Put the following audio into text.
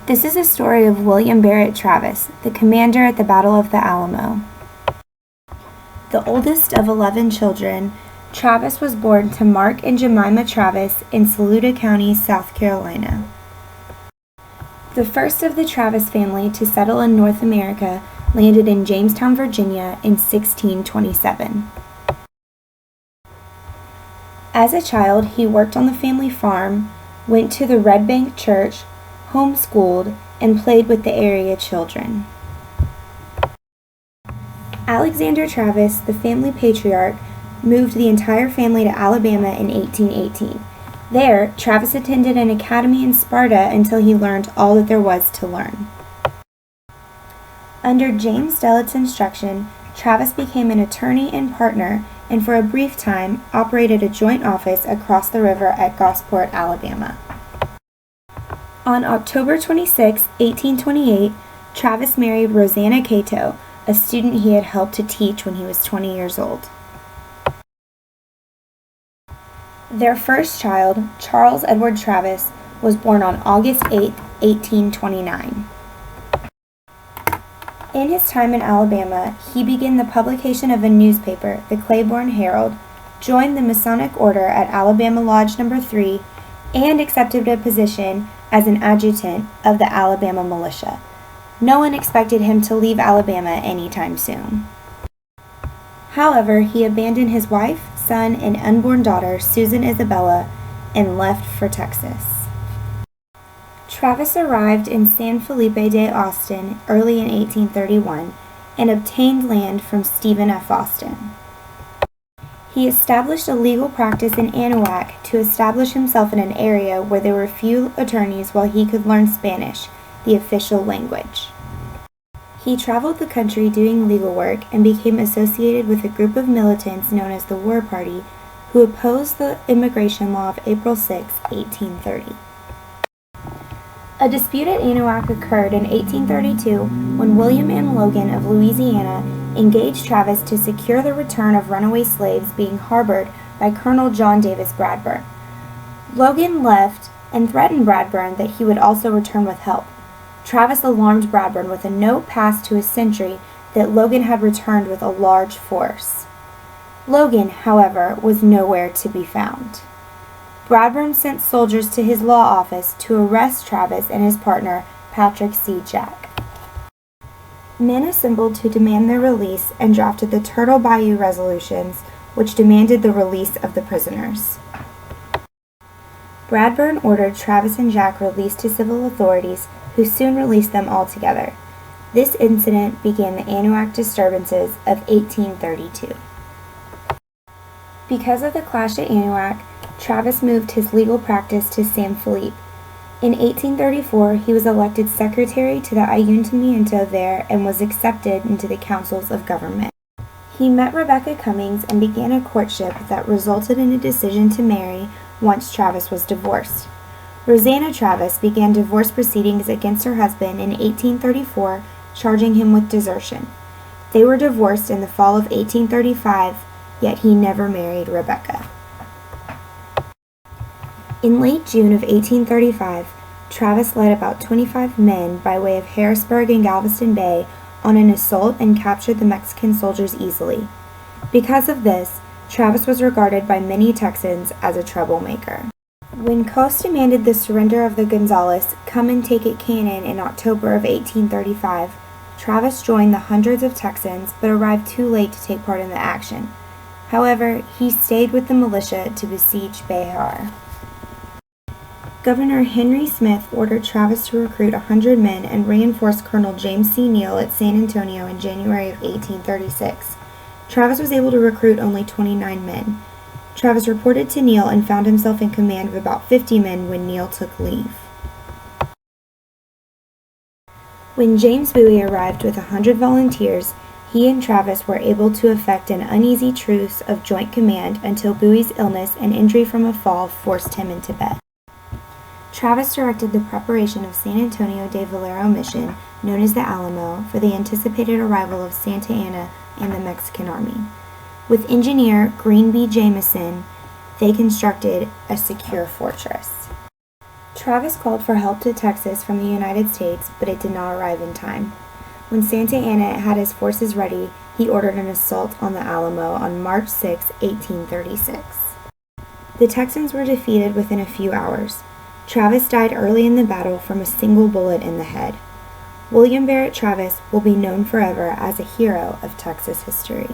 This is a story of William Barret Travis, the commander at the Battle of the Alamo. The oldest of 11 children, Travis was born to Mark and Jemima Travis in Saluda County, South Carolina. The first of the Travis family to settle in North America landed in Jamestown, Virginia in 1627. As a child, he worked on the family farm, went to the Red Bank Church, homeschooled, and played with the area children. Alexander Travis, the family patriarch, moved the entire family to Alabama in 1818. There, Travis attended an academy in Sparta until he learned all that there was to learn. Under James Dellett's instruction, Travis became an attorney and partner, and for a brief time operated a joint office across the river at Gosport, Alabama. On October 26, 1828, Travis married Rosanna Cato, a student he had helped to teach when he was 20 years old. Their first child, Charles Edward Travis, was born on August 8, 1829. In his time in Alabama, he began the publication of a newspaper, the Claiborne Herald, joined the Masonic Order at Alabama Lodge No. 3, and accepted a position as an adjutant of the Alabama militia. No one expected him to leave Alabama anytime soon. However, he abandoned his wife, son, and unborn daughter, Susan Isabella, and left for Texas. Travis arrived in San Felipe de Austin early in 1831 and obtained land from Stephen F. Austin. He established a legal practice in Anahuac to establish himself in an area where there were few attorneys while he could learn Spanish, the official language. He traveled the country doing legal work and became associated with a group of militants known as the War Party who opposed the immigration law of April 6, 1830. A dispute at Anahuac occurred in 1832 when William and Logan of Louisiana engaged Travis to secure the return of runaway slaves being harbored by Colonel John Davis Bradburn. Logan left and threatened Bradburn that he would also return with help. Travis alarmed Bradburn with a note passed to his sentry that Logan had returned with a large force. Logan, however, was nowhere to be found. Bradburn sent soldiers to his law office to arrest Travis and his partner, Patrick C. Jack. Men assembled to demand their release and drafted the Turtle Bayou Resolutions, which demanded the release of the prisoners. Bradburn ordered Travis and Jack released to civil authorities, who soon released them altogether. This incident began the Anahuac disturbances of 1832. Because of the clash at Anahuac, Travis moved his legal practice to San Felipe. In 1834, he was elected secretary to the Ayuntamiento there and was accepted into the councils of government. He met Rebecca Cummings and began a courtship that resulted in a decision to marry once Travis was divorced. Rosanna Travis began divorce proceedings against her husband in 1834, charging him with desertion. They were divorced in the fall of 1835, yet he never married Rebecca. In late June of 1835, Travis led about 25 men by way of Harrisburg and Galveston Bay on an assault and captured the Mexican soldiers easily. Because of this, Travis was regarded by many Texans as a troublemaker. When Coase demanded the surrender of the Gonzales come and take it cannon in October of 1835, Travis joined the hundreds of Texans but arrived too late to take part in the action. However, he stayed with the militia to besiege Behar. Governor Henry Smith ordered Travis to recruit 100 men and reinforce Colonel James C. Neal at San Antonio in January of 1836. Travis was able to recruit only 29 men. Travis reported to Neal and found himself in command of about 50 men when Neal took leave. When James Bowie arrived with 100 volunteers, he and Travis were able to effect an uneasy truce of joint command until Bowie's illness and injury from a fall forced him into bed. Travis directed the preparation of San Antonio de Valero Mission, known as the Alamo, for the anticipated arrival of Santa Anna and the Mexican army. With engineer Green B. Jameson, they constructed a secure fortress. Travis called for help to Texas from the United States, but it did not arrive in time. When Santa Anna had his forces ready, he ordered an assault on the Alamo on March 6, 1836. The Texans were defeated within a few hours. Travis died early in the battle from a single bullet in the head. William Barrett Travis will be known forever as a hero of Texas history.